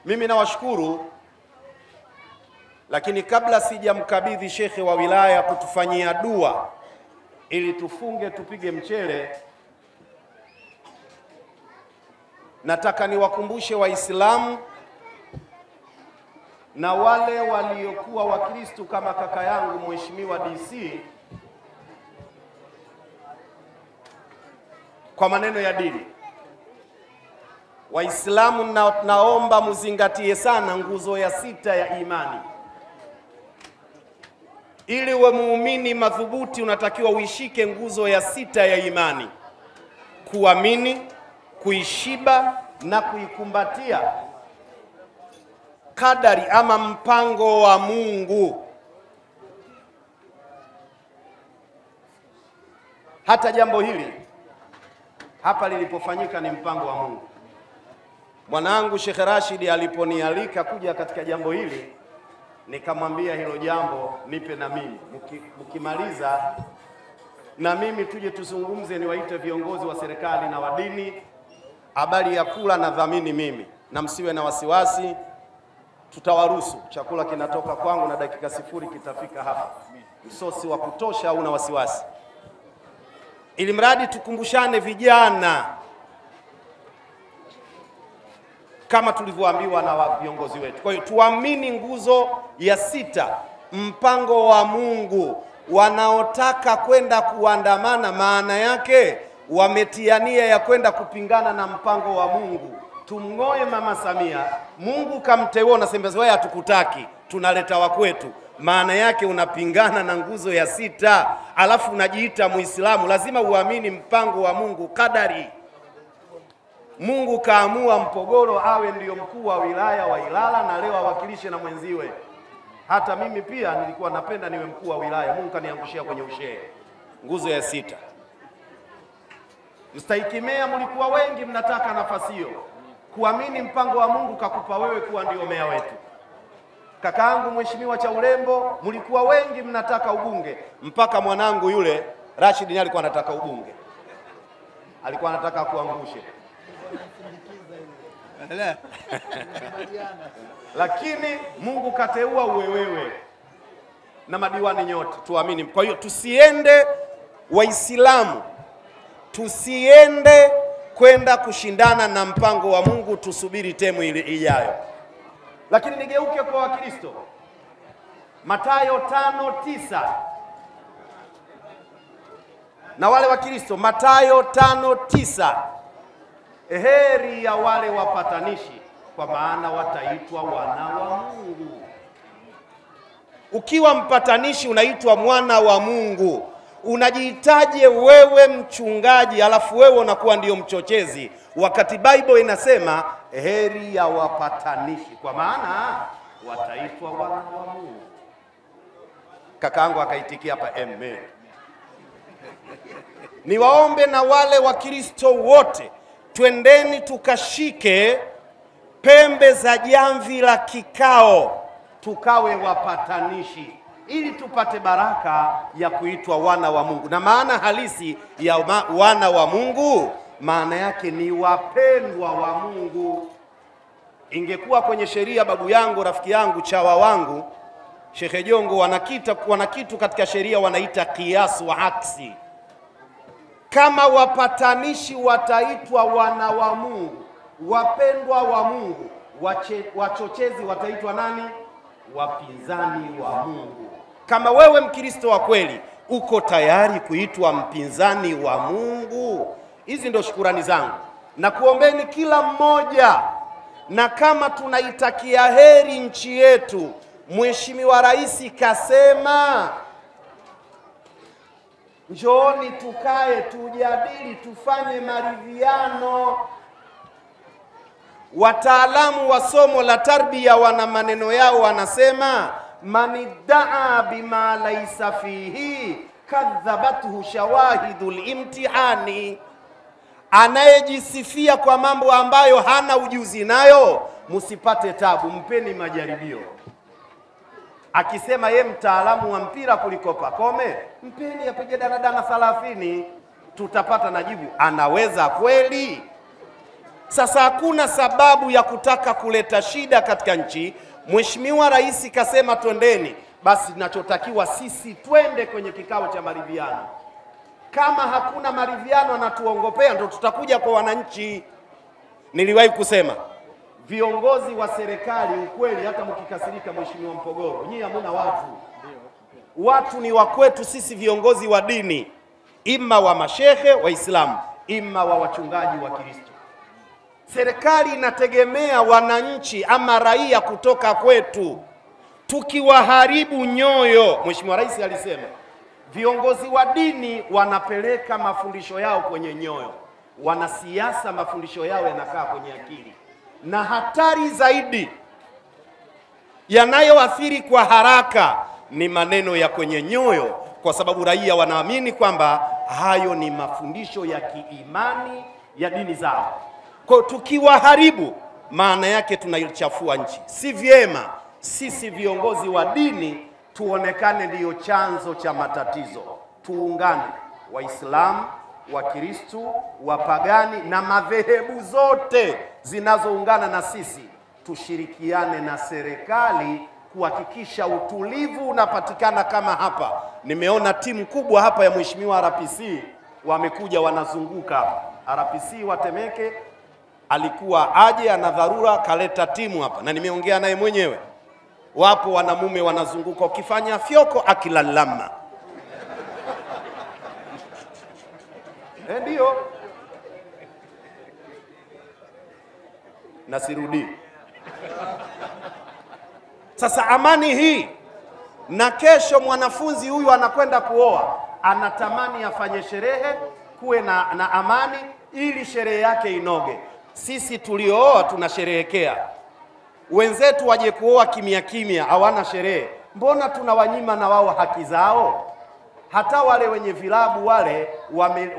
Mimi nawashukuru, lakini kabla sijamkabidhi shekhe wa wilaya kutufanyia dua ili tufunge tupige mchele, nataka niwakumbushe Waislamu na wale waliokuwa Wakristo kama kaka yangu Mheshimiwa DC kwa maneno ya dini. Waislamu naomba muzingatie sana nguzo ya 6 ya imani. Ili uwe muumini madhubuti unatakiwa uishike nguzo ya 6 ya imani: kuamini, kuishiba na kuikumbatia kadari ama mpango wa Mungu. Hata jambo hili hapa lilipofanyika ni mpango wa Mungu. Mwanangu Sheikh Rashid aliponialika kuja katika jambo hili, nikamwambia hilo jambo nipe na mimi, mkimaliza na mimi tuje tuzungumze, niwaite viongozi wa serikali na wa dini. Habari ya kula na dhamini mimi, na msiwe na wasiwasi, tutawaruhusu. Chakula kinatoka kwangu na dakika 0 kitafika hapa, msosi wa kutosha, au na wasiwasi, ili mradi tukumbushane vijana kama tulivyoambiwa na viongozi wetu. Kwa hiyo tuamini nguzo ya 6, mpango wa Mungu. Wanaotaka kwenda kuandamana, maana yake wametia nia ya kwenda kupingana na mpango wa Mungu. Tumngoe Mama Samia, Mungu kamteua, na sembezi wewe hatukutaki, tunaleta wa kwetu. Maana yake unapingana na nguzo ya 6, alafu unajiita Muislamu. Lazima uamini mpango wa Mungu, kadari. Mungu kaamua Mpogoro awe ndiyo mkuu wa wilaya wa Ilala, na leo awakilishe na mwenziwe. Hata mimi pia nilikuwa napenda niwe mkuu wa wilaya, Mungu kaniangushia kwenye ushehe. Nguzo ya 6. Mstaikimea, mlikuwa wengi mnataka nafasi hiyo. Kuamini mpango wa Mungu kakupa wewe kuwa ndio meya wetu. Kakaangu Mheshimiwa Chaulembo, mlikuwa wengi mnataka ubunge, mpaka mwanangu yule Rashid ni alikuwa anataka ubunge. Alikuwa anataka kuangushe. Lakini Mungu kateua uwe wewe na madiwani nyote, tuamini. Kwa hiyo tusiende, Waislamu tusiende kwenda kushindana na mpango wa Mungu, tusubiri temu ile ijayo. Lakini nigeuke kwa Wakristo, Mathayo 5:9, na wale Wakristo, Mathayo 5:9, heri ya wale wapatanishi, kwa maana wataitwa wana wa Mungu. Ukiwa mpatanishi unaitwa mwana wa Mungu. Unajihitaje wewe mchungaji alafu wewe unakuwa ndio mchochezi, wakati Bible inasema heri ya wapatanishi, kwa maana wataitwa wana wa Mungu. Kakaangu akaitikia hapa amen. Niwaombe na wale Wakristo wote, twendeni tukashike pembe za jamvi la kikao, tukawe wapatanishi, ili tupate baraka ya kuitwa wana wa Mungu. Na maana halisi ya wana wa Mungu, maana yake ni wapendwa wa Mungu. Ingekuwa kwenye sheria, babu yangu, rafiki yangu, chawa wangu Sheikh Jongo wanakitu katika sheria wanaita qiyas wa aksi. Kama wapatanishi wataitwa wana wa Mungu, wapendwa wa Mungu, wachochezi wataitwa nani? Wapinzani wa Mungu. Kama wewe Mkristo wa kweli uko tayari kuitwa mpinzani wa Mungu, hizi ndio shukurani zangu, na kuombeni kila mmoja. Na kama tunaitakia heri nchi yetu, Mheshimiwa Rais kasema njooni tukae tujadili, tufanye maridhiano. Wataalamu wa somo la tarbia wana maneno yao, wanasema manidaa bima laisa fihi kadhabathu shawahidul imtihani. Anayejisifia kwa mambo ambayo hana ujuzi nayo, msipate tabu, mpeni majaribio. Akisema ye mtaalamu wa mpira kuliko Pakome, mpeni apige danadana 30, tutapata najibu anaweza kweli. Sasa hakuna sababu ya kutaka kuleta shida katika nchi. Mheshimiwa Rais kasema twendeni, basi tunachotakiwa sisi twende kwenye kikao cha maridhiano. Kama hakuna maridhiano anatuongopea, ndo tutakuja kwa wananchi. Niliwahi kusema viongozi wa serikali, ukweli, hata mkikasirika, Mheshimiwa Mpogoro, nyinyi hamuna watu ni wa kwetu sisi viongozi wa dini, ima wa mashehe Waislamu, ima wa wachungaji wa Kristo. Serikali inategemea wananchi ama raia kutoka kwetu. Tukiwaharibu nyoyo, Mheshimiwa Rais alisema viongozi wa dini wanapeleka mafundisho yao kwenye nyoyo, wanasiasa mafundisho yao yanakaa kwenye akili, na hatari zaidi yanayoathiri kwa haraka ni maneno ya kwenye nyoyo, kwa sababu raia wanaamini kwamba hayo ni mafundisho ya kiimani ya dini zao. Kwa tukiwaharibu, maana yake tunaichafua nchi. Si vyema sisi viongozi wa dini tuonekane ndiyo chanzo cha matatizo. Tuungane, Waislamu, Wakristo, wapagani na madhehebu zote zinazoungana na sisi, tushirikiane na serikali kuhakikisha utulivu unapatikana. Kama hapa nimeona timu kubwa hapa ya Mheshimiwa RPC wamekuja wanazunguka hapa. RPC wa Temeke alikuwa aje, ana dharura, kaleta timu hapa na nimeongea naye mwenyewe. Wapo wanamume wanazunguka, ukifanya fyoko akilalama. Ndio. Nasirudi. Sasa amani hii, na kesho mwanafunzi huyu anakwenda kuoa, anatamani afanye sherehe, kuwe na amani ili sherehe yake inoge. Sisi tuliooa tunasherehekea. Wenzetu waje kuoa kimya kimya, hawana sherehe. Mbona tunawanyima na wao haki zao? Hata wale wenye vilabu wale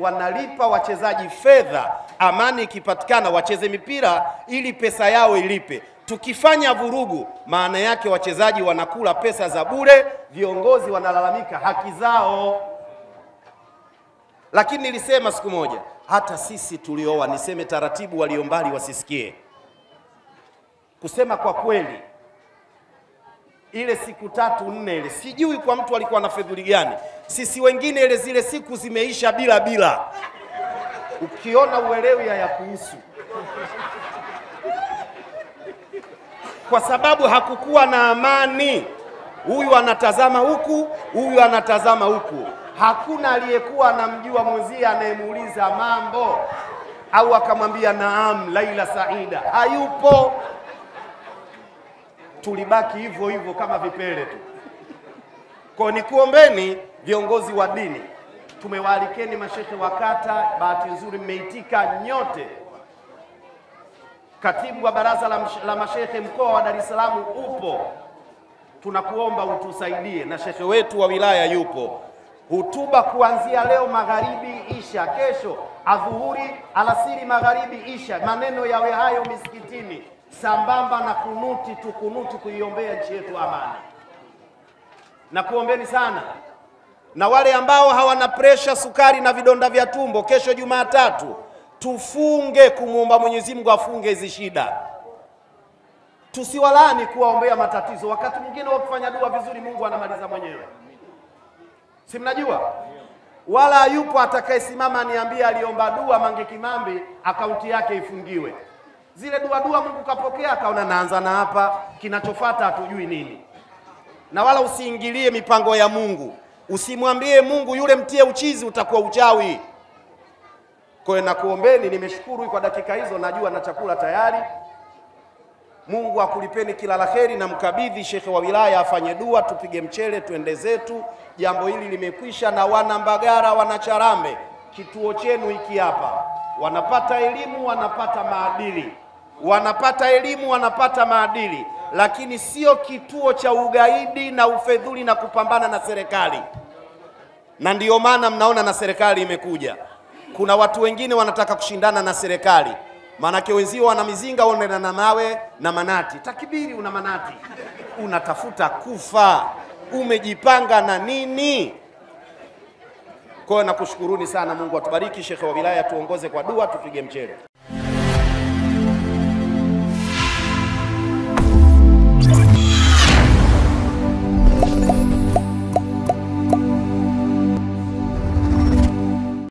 wanalipa wachezaji fedha, amani ikipatikana wacheze mipira ili pesa yao ilipe. Tukifanya vurugu, maana yake wachezaji wanakula pesa za bure, viongozi wanalalamika haki zao. Lakini nilisema siku moja, hata sisi tulioa, niseme taratibu, walio mbali wasisikie. Kusema kwa kweli, ile siku 3-4 ile, sijui kwa mtu alikuwa na fedhuli gani. Sisi wengine ile zile siku zimeisha bila. Ukiona uelewi ya kuhusu. Kwa sababu hakukuwa na amani. Huyu anatazama huku, huyu anatazama huku. Hakuna aliyekuwa anamjua mwenzie anayemuuliza mambo au akamwambia naam Laila Saida. Hayupo. Tulibaki hivyo hivyo kama vipele tu. Kwa nikuombeni viongozi wa dini, tumewaalikeni mashehe wa kata, bahati nzuri mmeitika nyote. Katibu wa baraza la mashehe mkoa wa Dar es Salaam upo, tunakuomba utusaidie, na shehe wetu wa wilaya yupo. Hutuba kuanzia leo magharibi isha, kesho adhuhuri, alasiri, magharibi isha, maneno yawe hayo misikitini, sambamba na kunuti, tukunuti kuiombea nchi yetu amani. Na kuombeni sana. Na wale ambao hawana presha, sukari na vidonda vya tumbo, kesho Jumatatu tufunge kumuomba Mwenyezi Mungu afunge hizi shida. Tusiwalani kuwaombea matatizo. Wakati mwingine wa kufanya dua vizuri Mungu anamaliza mwenyewe. Si mnajua? Wala yupo atakayesimama niambie aliomba dua Mange Kimambi akaunti yake ifungiwe. Zile dua Mungu kapokea, akaona naanza na hapa, kinachofuata hatujui nini. Na wala usiingilie mipango ya Mungu. Usimwambie Mungu yule mtie uchizi, utakuwa uchawi. Kwa hiyo nakuombeni, nimeshukuru kwa dakika hizo, najua na chakula tayari. Mungu akulipeni kila laheri, na mkabidhi shekhe wa wilaya afanye dua, tupige mchele tuende zetu. Jambo hili limekwisha. Na wana Mbagara, wana Charambe, kituo chenu hiki hapa, wanapata elimu, wanapata maadili. Wanapata elimu, wanapata maadili, lakini sio kituo cha ugaidi na ufedhuli na kupambana na serikali. Na ndiyo maana mnaona na serikali imekuja. Kuna watu wengine wanataka kushindana na serikali, manake wenzio wana mizinga, wanaenda na mawe na manati. Takibiri una manati, unatafuta kufa, umejipanga na nini? Kwa hiyo nakushukuruni sana. Mungu atubariki. Shekhe wa wilaya tuongoze kwa dua, tupige mchele.